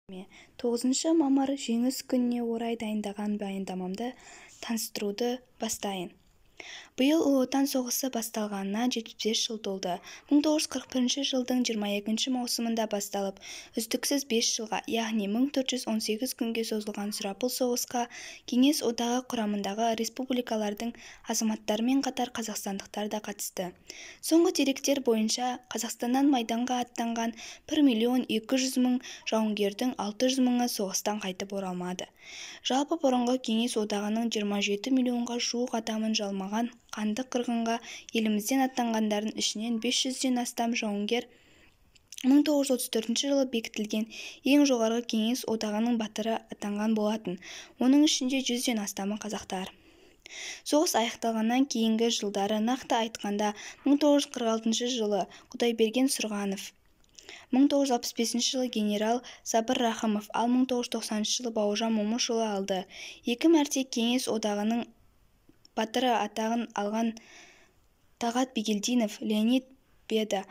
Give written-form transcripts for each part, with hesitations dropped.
9 мамыр жеңіс күніне орай дайындаған баяндамамды таныстыруды бастайын. Биыл Ұлы Отан соғысы басталғанына 75 жыл толды. 1941 жылдың 22 маусымында басталып, үздіксіз 5 жылға, яғни 1418 күнге созылған сұрапыл соғысқа Кеңес одағы құрамындағы республикалардың азаматтарымен қатар қазақстандықтар да қатысты. Соңғы деректер бойынша Қазақстаннан майданға аттанған 1.200.000 жауынгердің 600.000-ы соғыстан қайтып оралмады. Жалпы бұрынғы Кеңес одағының 27 миллионға жуық адамын жалмаған қанды қырғынға елімізден аттанғандардың ішінен 500-ден астам жауынгер 1934 жылы бекітілген ең жоғарғы Кеңес одағының батыры атанған болатын. Оның ішінде 100-ден астамы қазақтар. Соғыс аяқталғаннан кейінгі жылдары, нақты айтқанда 1946 жылы Құдайберген Сұрғанов, 1965 жылы генерал Сабыр Рахымов, ал 1990 жылы Бауыржан Момышұлы алды. Екі мәрте Кеңес одағының батыры атағын алған Тағат Бигелдинов, Леонид Беда,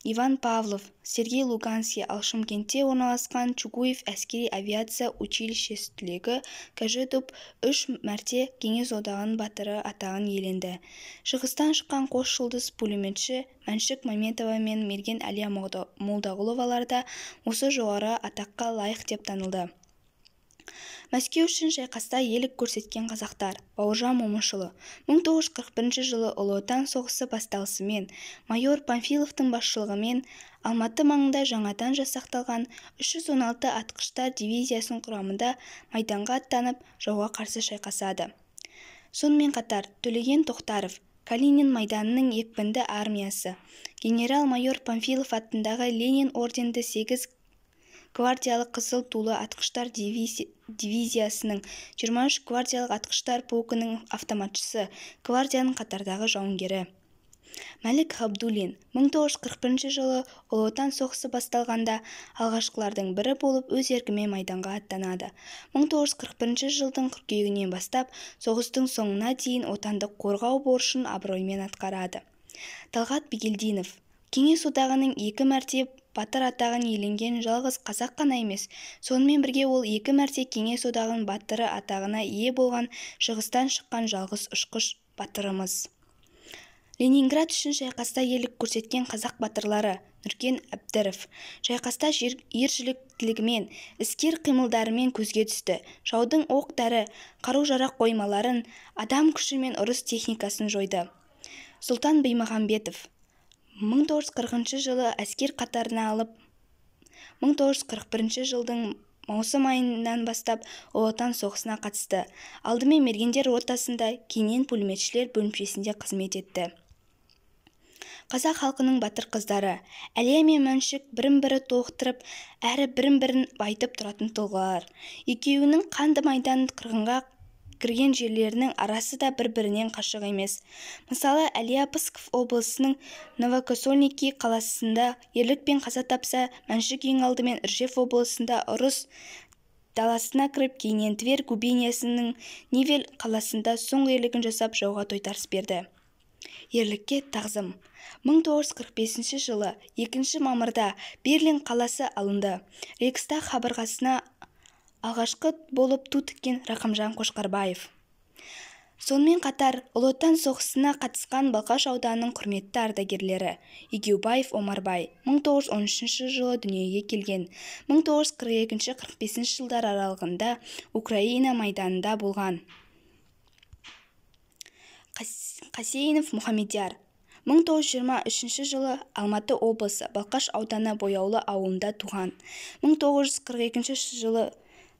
Иван Павлов, Сергей Луганский, ал Шымкентте орналасқан Чугуев әскери авиация училищесі түлегі Кәжетов 3 мәрте Кеңес одағының батыры атағын иеленді. Шығыстан шыққан қос жұлдыз пулеметші Мәншік Мәметова мен Мерген Әлия Молдағұловалар да осы жоғары атаққа лайық деп танылды. Мәскеу үшін шайқаста ерлік көрсеткен қазақтар. Бауыржан Момышұлы 1941 жылы Ұлы Отан соғысы басталысымен майор Панфиловтың басшылығымен Алматы маңында жаңадан жасақталған 316 атқыштар дивизиясының құрамында майданға аттанып, жауға қарсы шайқасады. Сонымен қатар Төлеген Тоқтаров, Калинин майданының екпінді армиясы, генерал-майор Панфилов атындағы Ленин орденді 8 гвардиялық қызыл тулы атқыштар дивизиясының 23 гвардиялық атқыштар полкінің автоматшысы, гвардияның қатардағы жауынгері. Мәлік Ғабдуллин 1941 жылы Ұлы Отан соғысы басталғанда алғашқылардың бірі болып өз еркімен майданға аттанады. 1941 жылдың қыркүйегінен бастап соғыстың соңына дейін отанды қорғау борышын абыроймен атқарады. Талғат Бигелдинов Кеңес одағының 2 мәрте батыр атағын иеленген жалғыз қазақ қана емес, сонымен бірге ол 2 мәрте Кеңес одағының батыры атағына ие болған шығыстан шыққан жалғыз ұшқыш батырымыз. Ленинград үшін шайқаста ерлік көрсеткен қазақ батырлары Нұркен Әбдіров шайқаста ержүректілігімен, іскер қимылдарымен көзге түсті. Жаудың оқ-дәрі, қару-жарақ қоймаларын, адам күші мен ұрыс техникасын жойды. Сұлтан Баймағамбетов 1940 жылы әскер қатарына алып, 1941 жылдың маусым айынан бастап Ұлы Отан соғысына қатысты. Алдымен мергендер ротасында, кейіннен пулеметшілер бөлімшесінде қызмет етті. Қазақ халқының батыр қыздары Әлия мен Мәншік бірін-бірі толықтырып, әрі бірін-бірін байытып тұратын тұлғалар. Екеуінің қанды майдан қырғынға кірген жерлерінің арасы да бір-бірінен қашық емес. Мысалы, Әлия Псков облысының Новокосольники қаласында ерлікпен қаза тапса, Мәншік ең алдымен Іржев облысында ұрыс даласына кіріп, кейіннен Тверь губерниясының Невель қаласында соңғы ерлігін жасап, жауға тойтарыс берді. Ерлікке тағзым 1945 жылы 2 мамырда Берлин қаласы алынды. Рейхстаг қабырғасына алғашқы болып ту тіккен Рақымжан Қошқарбаев. Сонымен қатар Ұлы Отан соғысына қатысқан Балқаш ауданының құрметті ардагерлері Егеубаев Омарбай 1913 жылы дүниеге келген. 1942-45 жылдар аралығында Украина майданында болған. Қасейінов Мұхамедияр 1923 жылы Алматы облысы Балқаш ауданы Бояулы ауылында туған. 1942 жылы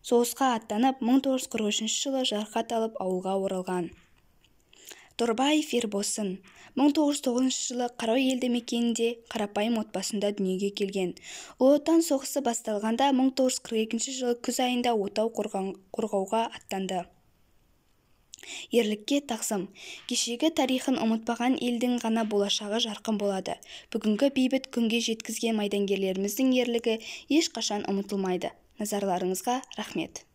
соғысқа аттанып, 1943 жылы жарақат алып ауылға оралған. Торбаев Ербосын 1909 жылы Қарау елді мекенінде қарапайым отбасында дүниеге келген. Ұлы Отан соғысы басталғанда 1942 жылы күз айында отау қорғауға аттанды. Ерлікке тағзым. Кешегі тарихын ұмытпаған елдің ғана болашағы жарқын болады. Бүгінгі бейбіт күнге жеткізген майдангерлеріміздің ерлігі ешқашан ұмытылмайды. Назарларыңызға рахмет.